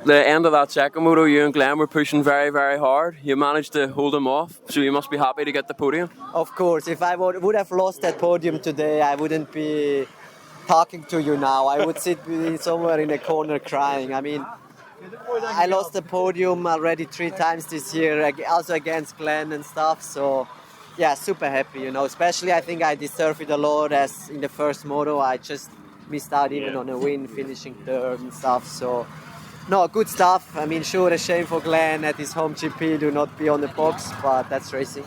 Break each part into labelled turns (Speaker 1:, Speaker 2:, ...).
Speaker 1: The end of that second moto, you and Glenn were pushing very, very hard. You managed to hold them off, so you must be happy to get the podium.
Speaker 2: Of course, if I would have lost that podium today, I wouldn't be talking to you now. I would sit somewhere in a corner crying. I mean, I lost the podium already 3 times this year, also against Glenn and stuff. So, yeah, super happy, Especially, I think I deserve it a lot, as in the first moto, I just missed out even on a win, finishing third and stuff. So, no, good stuff. I mean, sure, a shame for Glenn at his home GP to not be on the box, but that's racing,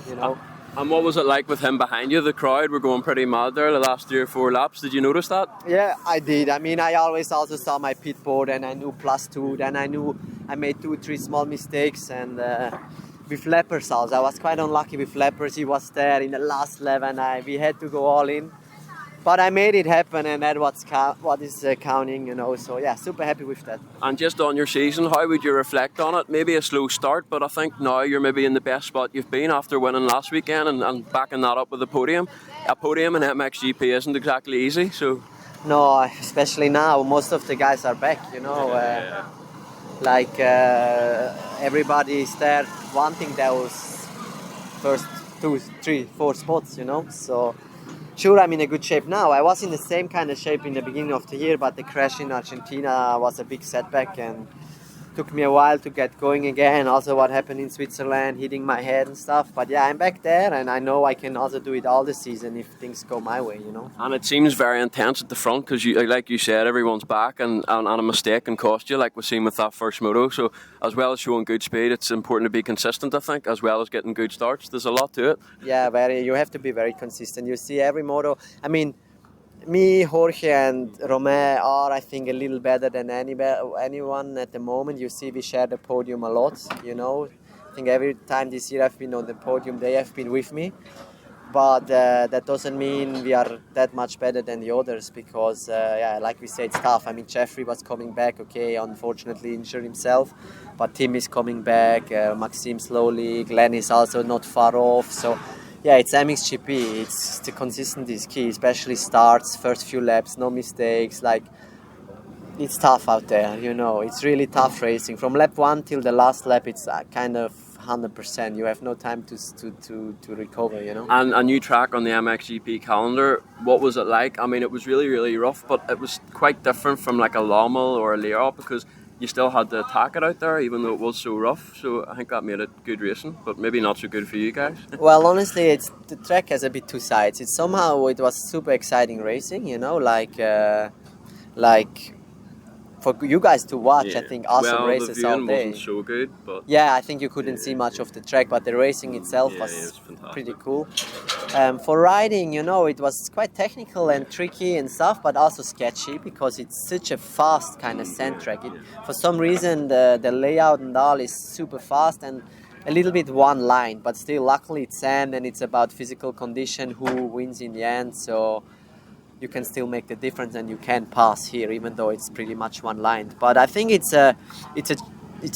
Speaker 1: And what was it like with him behind you? The crowd were going pretty mad there the last 3 or 4 laps. Did you notice that?
Speaker 2: Yeah, I did. I mean, I always also saw my pit board and I knew +2. Then I knew I made 2 or 3 small mistakes. And with Leppers also, I was quite unlucky with Leppers. He was there in the last lap and we had to go all in. But I made it happen, and that's what is counting, So, yeah, super happy with that.
Speaker 1: And just on your season, how would you reflect on it? Maybe a slow start, but I think now you're maybe in the best spot you've been after winning last weekend and backing that up with a podium. A podium in MXGP isn't exactly easy, so...
Speaker 2: No, especially now. Most of the guys are back, Everybody is there wanting those first 2, 3, 4 spots, So... Sure, I'm in a good shape now. I was in the same kind of shape in the beginning of the year, but the crash in Argentina was a big setback and took me a while to get going again. Also what happened in Switzerland, hitting my head and stuff. But yeah, I'm back there, and I know I can also do it all the season if things go my way,
Speaker 1: And it seems very intense at the front because, like you said, everyone's back and a mistake can cost you, like we've seen with that first moto. So as well as showing good speed, it's important to be consistent, I think, as well as getting good starts. There's a lot to it.
Speaker 2: Yeah, you have to be very consistent. You see every moto. I mean, me, Jorge and Romain are, I think, a little better than anyone at the moment. You see, we share the podium a lot, I think every time this year I've been on the podium, they have been with me. But that doesn't mean we are that much better than the others because, like we said, it's tough. I mean, Jeffrey was coming back, unfortunately injured himself. But Tim is coming back, Maxime slowly, Glenn is also not far off. So, yeah, it's MXGP. It's the consistency is key, especially starts, first few laps, no mistakes. It's tough out there, It's really tough racing. From lap 1 till the last lap, it's kind of 100%. You have no time to recover,
Speaker 1: And a new track on the MXGP calendar, what was it like? I mean, it was really, really rough, but it was quite different from like a Lommel or a Lear because you still had to attack it out there, even though it was so rough. So I think that made it good racing, but maybe not so good for you guys.
Speaker 2: Well, honestly, the track has a bit 2 sides. It was super exciting racing, for you guys to watch, I think awesome races all day.
Speaker 1: The viewing wasn't so good, but
Speaker 2: yeah, I think you couldn't see much of the track, but the racing itself was pretty cool. For riding, it was quite technical and tricky and stuff, but also sketchy because it's such a fast kind of sand track. For some reason, the layout and all is super fast and a little bit one line, but still, luckily it's sand and it's about physical condition, who wins in the end. So you can still make the difference and you can pass here, even though it's pretty much one line. But I think it's a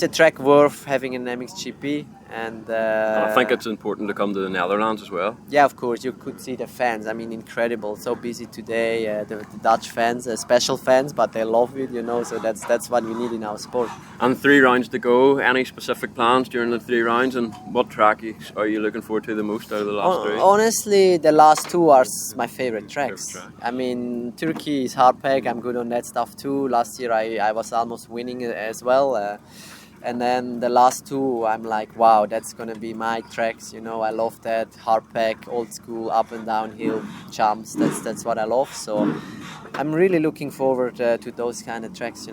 Speaker 2: track worth having an MXGP, and
Speaker 1: I think it's important to come to the Netherlands as well.
Speaker 2: Yeah, of course, you could see the fans. I mean, incredible. So busy today. The Dutch fans, special fans, but they love it, So that's what we need in our sport.
Speaker 1: And 3 rounds to go. Any specific plans during the 3 rounds, and what track are you looking forward to the most out of the last 3?
Speaker 2: Honestly, the last 2 are my favorite tracks. I mean, Turkey is hard pack. I'm good on that stuff too. Last year I was almost winning as well. And then the last 2, I'm like, wow, that's gonna be my tracks. I love that hard pack, old school, up and down hill jumps. That's what I love. So I'm really looking forward to those kind of tracks.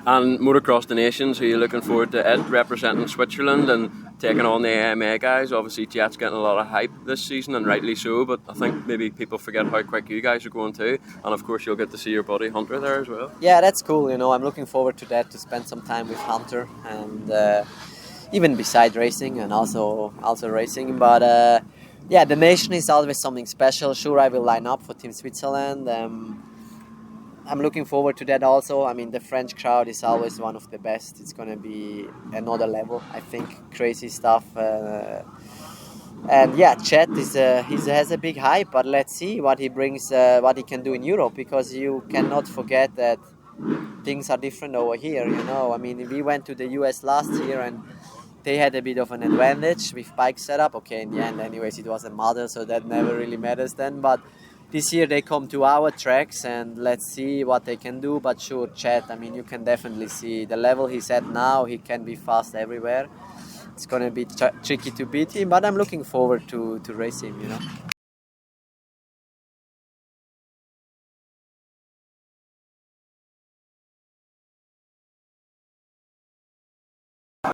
Speaker 1: And Motocross the Nations, are you looking forward to it representing Switzerland and taking on the AMA guys? Obviously, Jet's getting a lot of hype this season, and rightly so, but I think maybe people forget how quick you guys are going too. And of course, you'll get to see your buddy Hunter there as well.
Speaker 2: Yeah, that's cool. I'm looking forward to that, to spend some time with Hunter, and even beside racing and also racing. But yeah, the nation is always something special. Sure, I will line up for Team Switzerland. I'm looking forward to that also. I mean, the French crowd is always one of the best. It's going to be another level, I think. Crazy stuff. And yeah, Chet has a big hype, but let's see what he brings, what he can do in Europe, because you cannot forget that things are different over here, you know. I mean, we went to the US last year and they had a bit of an advantage with bike setup. Okay, in the end, anyways, it was a model, so that never really matters then. But this year they come to our tracks and let's see what they can do. But sure, Chad, I mean, you can definitely see the level he's at now. He can be fast everywhere. It's gonna be tricky to beat him, but I'm looking forward to race him, you know.